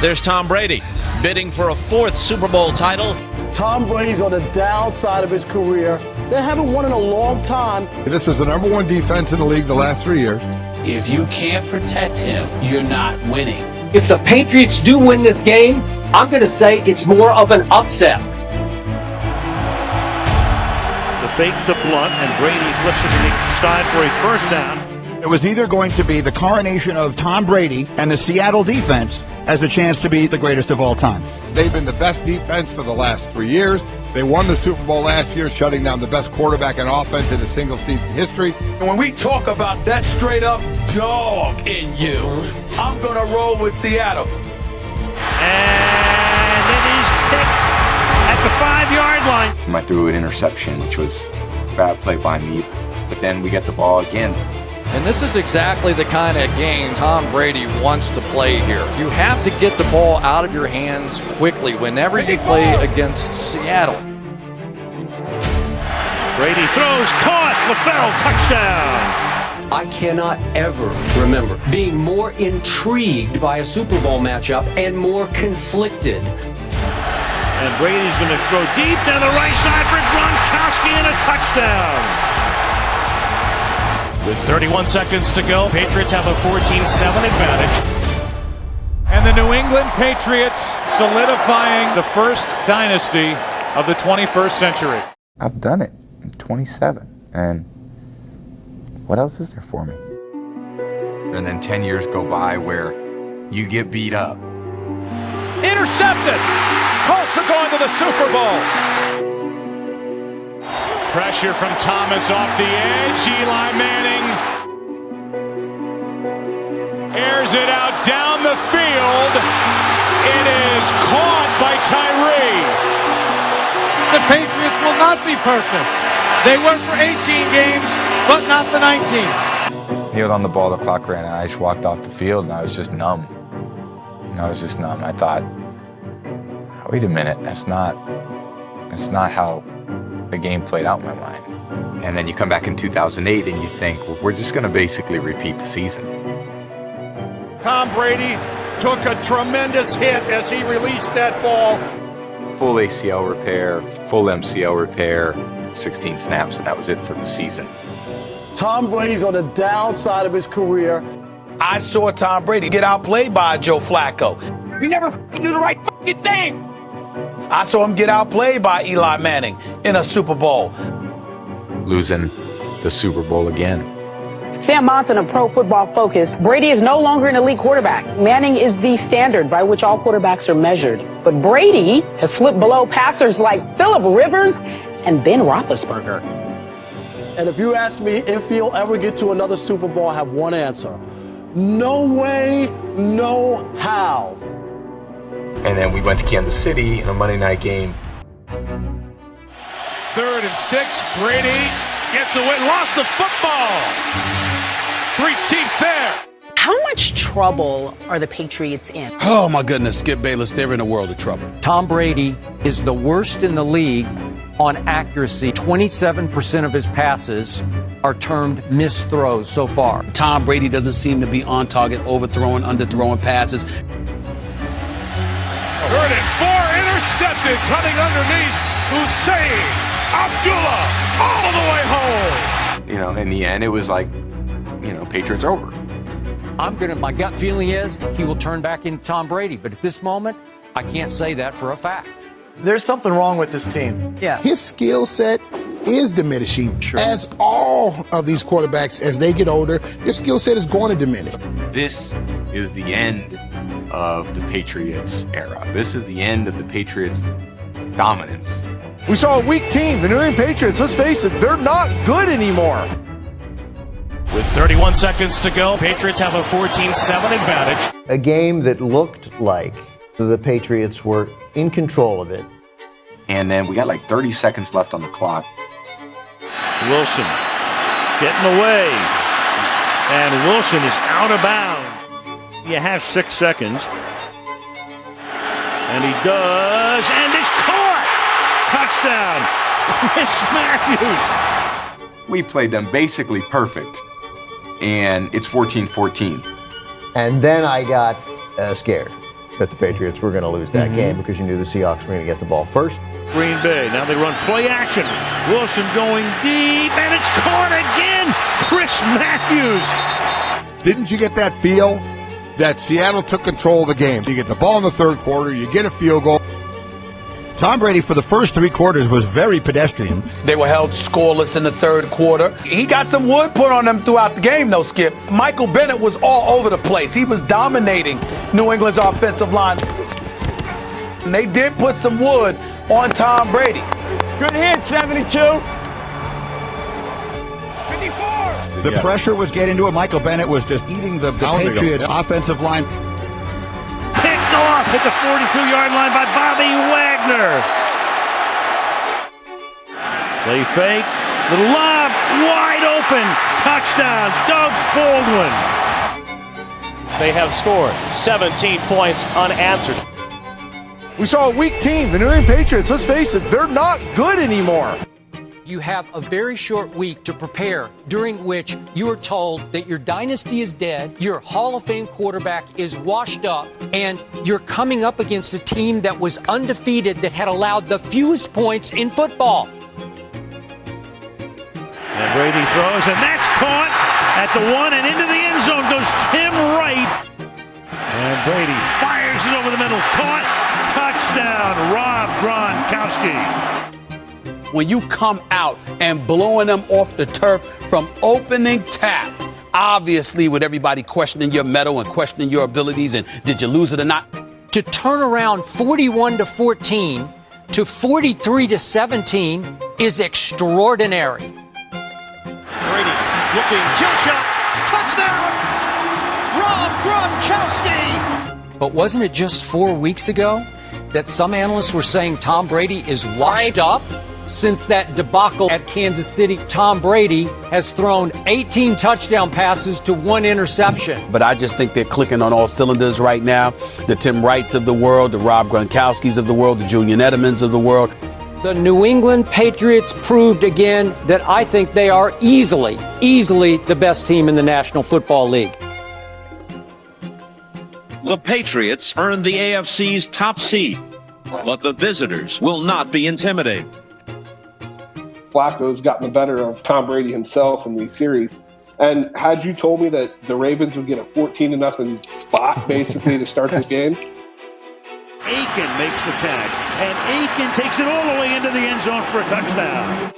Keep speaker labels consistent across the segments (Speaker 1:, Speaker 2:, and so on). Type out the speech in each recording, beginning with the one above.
Speaker 1: There's Tom Brady, bidding for a fourth Super Bowl title.
Speaker 2: Tom Brady's on the downside of his career. They haven't won in a long time.
Speaker 3: This was the #1 defense in the league the last 3 years.
Speaker 4: If you can't protect him, you're not winning.
Speaker 5: If the Patriots do win this game, I'm going to say it's more of an upset.
Speaker 6: The fake to Blunt, and Brady flips it to the side for a first down.
Speaker 7: It was either going to be the coronation of Tom Brady and the Seattle defense as a chance to be the greatest of all time.
Speaker 3: They've been the best defense for the last 3 years. They won the Super Bowl last year, shutting down the best quarterback in offense in a single season history.
Speaker 4: And when we talk about that straight up dog in you, I'm going to roll with Seattle.
Speaker 6: And it is picked at the 5-yard line.
Speaker 8: I threw an interception, which was a bad play by me, but then we get the ball again.
Speaker 9: And this is exactly the kind of game Tom Brady wants to play here. You have to get the ball out of your hands quickly whenever you play against Seattle.
Speaker 6: Brady throws, caught, LaFell, touchdown.
Speaker 5: I cannot ever remember being more intrigued by a Super Bowl matchup and more conflicted.
Speaker 6: And Brady's going to throw deep down the right side for Gronkowski and a touchdown.
Speaker 10: With 31 seconds to go, Patriots have a 14-7 advantage. And the New England Patriots solidifying the first dynasty of the 21st century.
Speaker 8: I've done it. I'm 27, and what else is there for me? And then 10 years go by where you get beat up.
Speaker 10: Intercepted! Colts are going to the Super Bowl. Pressure from Thomas off the edge. Eli Manning airs it out down the field. It is caught by Tyree.
Speaker 11: The Patriots will not be perfect. They were for 18 games, but not the 19.
Speaker 8: Kneeled on the ball, the clock ran out. I just walked off the field, and I was just numb. I thought, wait a minute, that's not how the game played out in my mind. And then you come back in 2008 and you think, well, we're just going to basically repeat the season.
Speaker 10: Tom Brady took a tremendous hit as he released that ball.
Speaker 8: Full ACL repair, full MCL repair, 16 snaps, and that was it for the season.
Speaker 2: Tom Brady's on the downside of his career.
Speaker 4: I saw Tom Brady get outplayed by Joe Flacco.
Speaker 5: We never do the right fucking thing.
Speaker 4: I saw him get outplayed by Eli Manning in a Super Bowl.
Speaker 8: Losing the Super Bowl again.
Speaker 12: Sam Monson of Pro Football Focus. Brady is no longer an elite quarterback. Manning is the standard by which all quarterbacks are measured. But Brady has slipped below passers like Phillip Rivers and Ben Roethlisberger.
Speaker 2: And if you ask me if he'll ever get to another Super Bowl, I have one answer. No way, no how.
Speaker 8: And then we went to Kansas City in a Monday night game.
Speaker 10: 3rd and 6. Brady gets away, lost the football. 3 Chiefs there.
Speaker 12: How much trouble are the Patriots in?
Speaker 4: Oh, my goodness, Skip Bayless, they're in a world of trouble.
Speaker 5: Tom Brady is the worst in the league on accuracy. 27% of his passes are termed missed throws so far.
Speaker 4: Tom Brady doesn't seem to be on target, overthrowing, underthrowing passes.
Speaker 10: 3rd and 4, intercepted, cutting underneath. Hussein Abdullah all the way home.
Speaker 8: In the end, it was like, Patriots over.
Speaker 5: My gut feeling is he will turn back into Tom Brady, but at this moment, I can't say that for a fact.
Speaker 11: There's something wrong with this team.
Speaker 12: Yeah.
Speaker 13: His skill set is diminishing.
Speaker 5: Sure.
Speaker 13: As all of these quarterbacks, as they get older, their skill set is going to diminish.
Speaker 8: This is the end of the Patriots era. This is the end of the Patriots dominance.
Speaker 11: We saw a weak team. The New England Patriots, let's face it, they're not good anymore.
Speaker 10: With 31 seconds to go, Patriots have a 14-7 advantage.
Speaker 14: A game that looked like the Patriots were in control of it.
Speaker 8: And then we got like 30 seconds left on the clock.
Speaker 6: Wilson getting away. And Wilson is out of bounds. You have 6 seconds. And he does. And it's caught! Touchdown! Chris Matthews.
Speaker 8: We played them basically perfect. And it's 14-14.
Speaker 14: And then I got scared. that the Patriots were going to lose that game because you knew the Seahawks were going to get the ball first.
Speaker 6: Green Bay, now they run play action. Wilson going deep, and it's caught again. Chris Matthews.
Speaker 3: Didn't you get that feel that Seattle took control of the game? You get the ball in the third quarter, you get a field goal.
Speaker 7: Tom Brady for the first 3 quarters was very pedestrian.
Speaker 4: They were held scoreless in the third quarter. He got some wood put on them throughout the game, though, Skip. Michael Bennett was all over the place. He was dominating New England's offensive line. And they did put some wood on Tom Brady.
Speaker 11: Good hit, 72. 54.
Speaker 7: The pressure was getting to it. Michael Bennett was just eating the Patriots offensive line.
Speaker 6: Picked off at the 42-yard line by Bobby Wagner. Play fake, little lob, wide open, touchdown, Doug Baldwin.
Speaker 10: They have scored 17 points unanswered.
Speaker 11: We saw a weak team. The New England Patriots, let's face it, they're not good anymore.
Speaker 5: You have a very short week to prepare, during which you are told that your dynasty is dead, your Hall of Fame quarterback is washed up, and you're coming up against a team that was undefeated, that had allowed the fewest points in football.
Speaker 6: And Brady throws, and that's caught at the 1, and into the end zone goes Tim Wright. And Brady fires it over the middle, caught, touchdown, Rob Gronkowski.
Speaker 4: When you come out and blowing them off the turf from opening tap, obviously with everybody questioning your mettle and questioning your abilities and did you lose it or not?
Speaker 5: To turn around 41-14 to 43-17 is extraordinary.
Speaker 11: Brady looking, kill shot, touchdown, Rob Gronkowski.
Speaker 5: But wasn't it just 4 weeks ago that some analysts were saying Tom Brady is washed up? Since that debacle at Kansas City, Tom Brady has thrown 18 touchdown passes to 1 interception.
Speaker 4: But I just think they're clicking on all cylinders right now. The Tim Wrights of the world, the Rob Gronkowskis of the world, the Julian Edelmans of the world.
Speaker 5: The New England Patriots proved again that I think they are easily the best team in the National Football League.
Speaker 1: The Patriots earned the AFC's top seed, but the visitors will not be intimidated.
Speaker 15: Flacco's gotten the better of Tom Brady himself in these series. And had you told me that the Ravens would get a 14-0 spot basically to start this game?
Speaker 6: Aiken makes the catch, and Aiken takes it all the way into the end zone for a touchdown.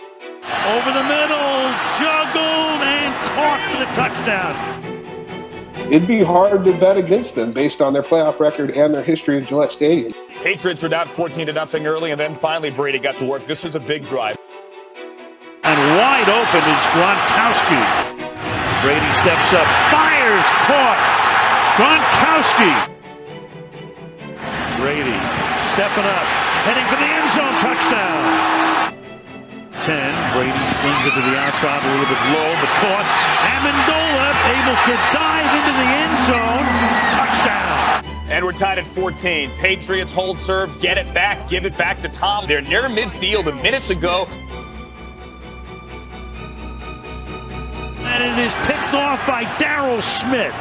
Speaker 6: Over the middle, juggled and caught for the touchdown.
Speaker 15: It'd be hard to bet against them based on their playoff record and their history in Gillette Stadium.
Speaker 10: Patriots were down 14-0 early, and then finally Brady got to work. This was a big drive.
Speaker 6: And wide open is Gronkowski. Brady steps up, fires, caught. Gronkowski. Brady stepping up, heading for the end zone, touchdown. 10, Brady slings it to the outside, a little bit low, but caught. Amendola able to dive into the end zone, touchdown.
Speaker 10: And we're tied at 14. Patriots hold serve, get it back, give it back to Tom. They're near midfield, a minute to go.
Speaker 6: And it is picked off by Darryl Smith.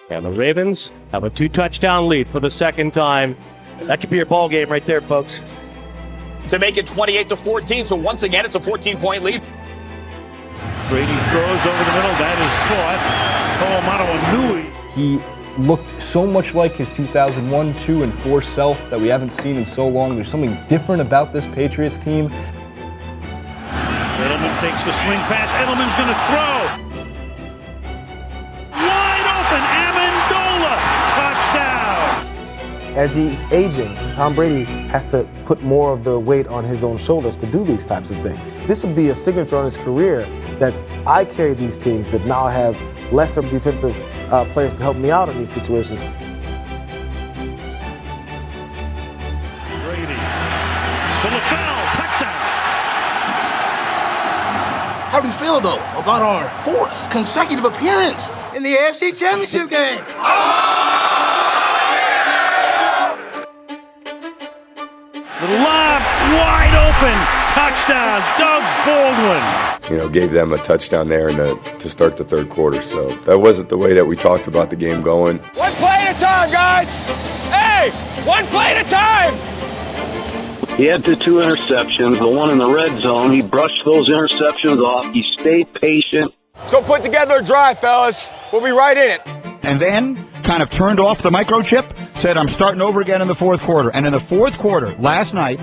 Speaker 16: And the Ravens have a 2-touchdown lead for the second time. That could be your ball game right there, folks.
Speaker 10: To make it 28-14, so once again, it's a 14-point lead.
Speaker 6: Brady throws over the middle. That is caught. Polamalu-Inui.
Speaker 17: He looked so much like his 2001, 2, and 4 self that we haven't seen in so long. There's something different about this Patriots team.
Speaker 6: Edelman takes the swing pass. Edelman's going to throw. Wide open. Amendola. Touchdown.
Speaker 18: As he's aging, Tom Brady has to put more of the weight on his own shoulders to do these types of things. This would be a signature on his career that's, I carry these teams that now have lesser defensive players to help me out in these situations.
Speaker 6: Brady. To LaFell. Touchdown.
Speaker 19: How do you feel, though, about our 4th consecutive appearance in the AFC Championship game?
Speaker 6: Little lob, wide open, touchdown, Doug Baldwin.
Speaker 20: You know, gave them a touchdown there to start the third quarter. So that wasn't the way that we talked about the game going.
Speaker 19: One play at a time.
Speaker 20: play! One play at a time!
Speaker 21: He had the 2 interceptions, the one in the red zone. He brushed those interceptions off. He stayed patient.
Speaker 20: Let's go put together a drive, fellas. We'll be right in it.
Speaker 7: And then kind of turned off the microchip, said, I'm starting over again in the fourth quarter. And in the fourth quarter, last night,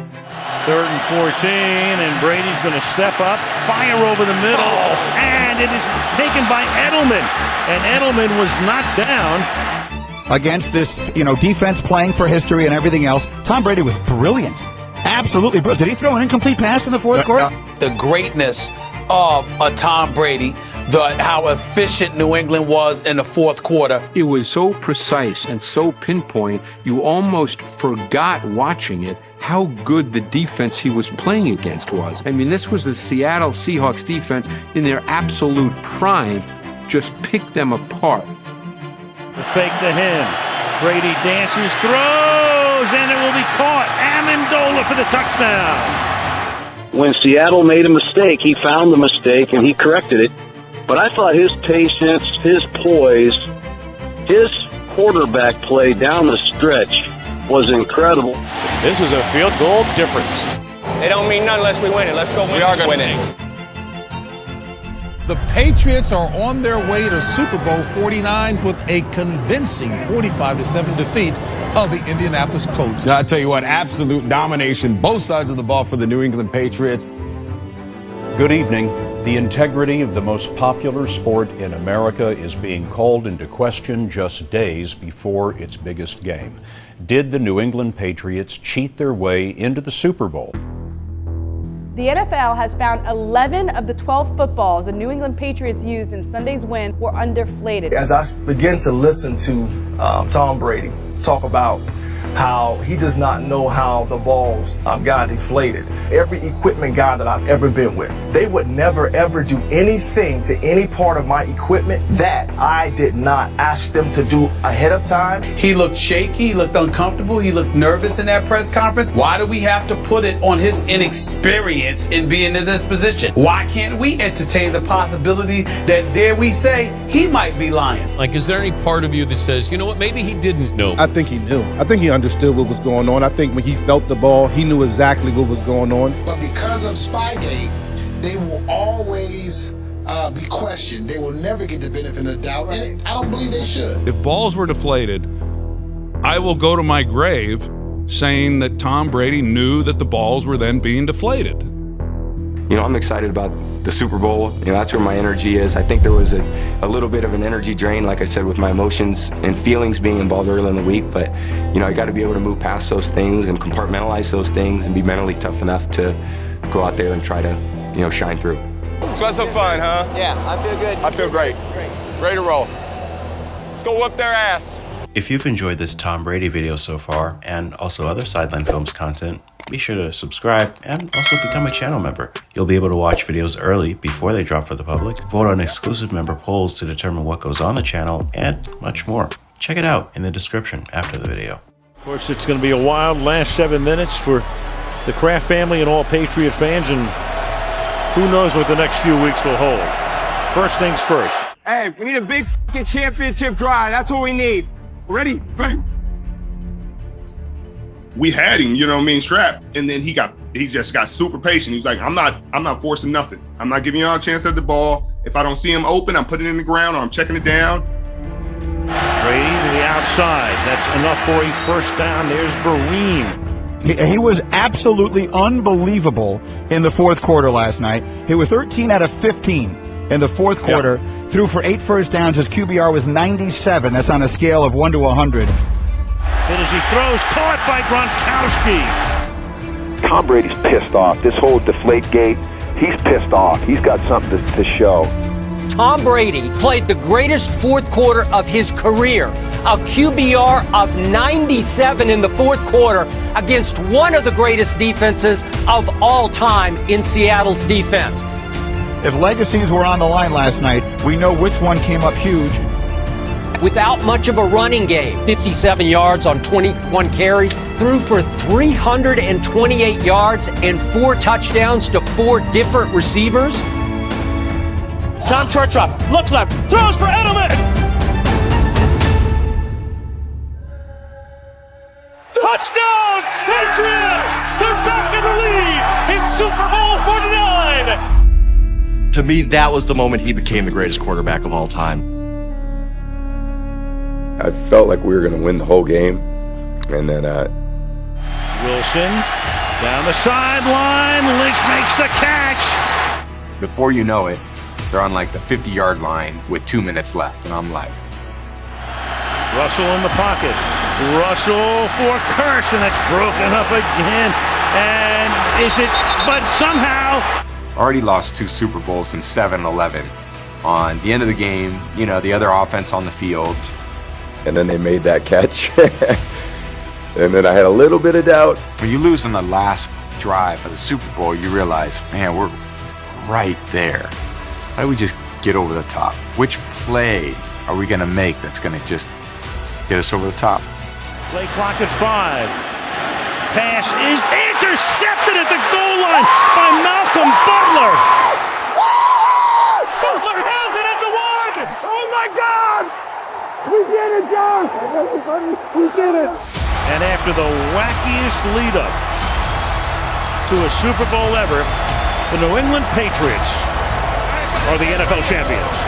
Speaker 6: 3rd and 14, and Brady's going to step up, fire over the middle, and it is taken by Edelman. And Edelman was knocked down.
Speaker 7: against this, defense playing for history and everything else, Tom Brady was brilliant. Absolutely brilliant. Did he throw an incomplete pass in the fourth quarter?
Speaker 4: The greatness of Tom Brady, how efficient New England was in the fourth quarter.
Speaker 22: It was so precise and so pinpoint, you almost forgot watching it how good the defense he was playing against was. I mean, this was the Seattle Seahawks defense in their absolute prime, just picked them apart.
Speaker 6: The fake to him. Brady dances, throws, and it will be caught. Amendola for the touchdown.
Speaker 21: When Seattle made a mistake, he found the mistake and he corrected it. But I thought his patience, his poise, his quarterback play down the stretch was incredible.
Speaker 10: This is a field goal difference.
Speaker 20: It don't mean nothing unless we win it. Let's go win. We are going to win it.
Speaker 23: The Patriots are on their way to Super Bowl 49 with a convincing 45-7 defeat of the Indianapolis Colts.
Speaker 24: I tell you what, absolute domination, both sides of the ball for the New England Patriots.
Speaker 25: Good evening. The integrity of the most popular sport in America is being called into question just days before its biggest game. Did the New England Patriots cheat their way into the Super Bowl?
Speaker 26: The NFL has found 11 of the 12 footballs the New England Patriots used in Sunday's win were underflated.
Speaker 27: As I begin to listen to Tom Brady talk about how he does not know how the balls got deflated. Every equipment guy that I've ever been with, they would never ever do anything to any part of my equipment that I did not ask them to do ahead of time.
Speaker 4: He looked shaky, he looked uncomfortable, he looked nervous in that press conference. Why do we have to put it on his inexperience in being in this position? Why can't we entertain the possibility that, dare we say, he might be lying?
Speaker 28: Like, is there any part of you that says, you know what, maybe he didn't know?
Speaker 13: I think he knew. I think he understood what was going on. I think when he felt the ball, he knew exactly what was going on.
Speaker 29: But because of Spygate, they will always be questioned. They will never get the benefit of the doubt, and I don't believe they should.
Speaker 30: If balls were deflated, I will go to my grave saying that Tom Brady knew that the balls were then being deflated.
Speaker 31: I'm excited about the Super Bowl. That's where my energy is. I think there was a little bit of an energy drain, like I said, with my emotions and feelings being involved early in the week. But, I got to be able to move past those things and compartmentalize those things and be mentally tough enough to go out there and try to, shine through.
Speaker 20: So that's some fun, huh?
Speaker 29: Yeah, I feel good.
Speaker 20: I feel great. Ready to roll. Let's go whoop their ass.
Speaker 32: If you've enjoyed this Tom Brady video so far, and also other Sideline Films content, be sure to subscribe and also become a channel member. You'll be able to watch videos early before they drop for the public, vote on exclusive member polls to determine what goes on the channel, and much more. Check it out in the description after the video.
Speaker 6: Of course, it's going to be a wild last 7 minutes for the Kraft family and all Patriot fans, and who knows what the next few weeks will hold. First things first.
Speaker 20: Hey, we need a big championship drive. That's what we need. Ready? Ready.
Speaker 33: We had him, strapped, and then he just got super patient. He's like, I'm not forcing nothing. I'm not giving y'all a chance at the ball. If I don't see him open, I'm putting it in the ground or I'm checking it down.
Speaker 6: Brady to the outside. That's enough for a first down. There's Vereen.
Speaker 7: He was absolutely unbelievable in the fourth quarter last night. He was 13 out of 15 in the fourth quarter. Yep. Threw for 8 first downs. His QBR was 97. That's on a scale of 1 to 100.
Speaker 6: And as he throws, caught by Gronkowski.
Speaker 34: Tom Brady's pissed off. This whole Deflategate, he's pissed off. He's got something to show.
Speaker 5: Tom Brady played the greatest fourth quarter of his career, a QBR of 97 in the fourth quarter against one of the greatest defenses of all time in Seattle's defense.
Speaker 7: If legacies were on the line last night, we know which one came up huge.
Speaker 5: Without much of a running game, 57 yards on 21 carries, threw for 328 yards and 4 touchdowns to 4 different receivers.
Speaker 20: Tom short drop, looks left, throws for Edelman.
Speaker 6: Touchdown, Patriots! They're back in the lead in Super Bowl 49!
Speaker 1: To me, that was the moment he became the greatest quarterback of all time.
Speaker 31: I felt like we were going to win the whole game, and then
Speaker 6: Wilson down the sideline. Lynch makes the catch.
Speaker 31: before you know it, they're on like the 50-yard line with 2 minutes left, and I'm like,
Speaker 6: Russell in the pocket. Russell for Curse, and it's broken up again. And is it? But somehow.
Speaker 31: already lost 2 Super Bowls in 7-11. On the end of the game, you know, the other offense on the field. And then they made that catch. And then I had a little bit of doubt. When you lose on the last drive of the Super Bowl, you realize, man, we're right there. How do we just get over the top? Which play are we going to make that's going to just get us over the top?
Speaker 6: Play clock at 5. Pass is intercepted at the goal line by Malcolm Butler. Butler has it at the 1. Oh my God! We did it, John! We did it! And after the wackiest lead up to a Super Bowl ever, the New England Patriots are the NFL champions.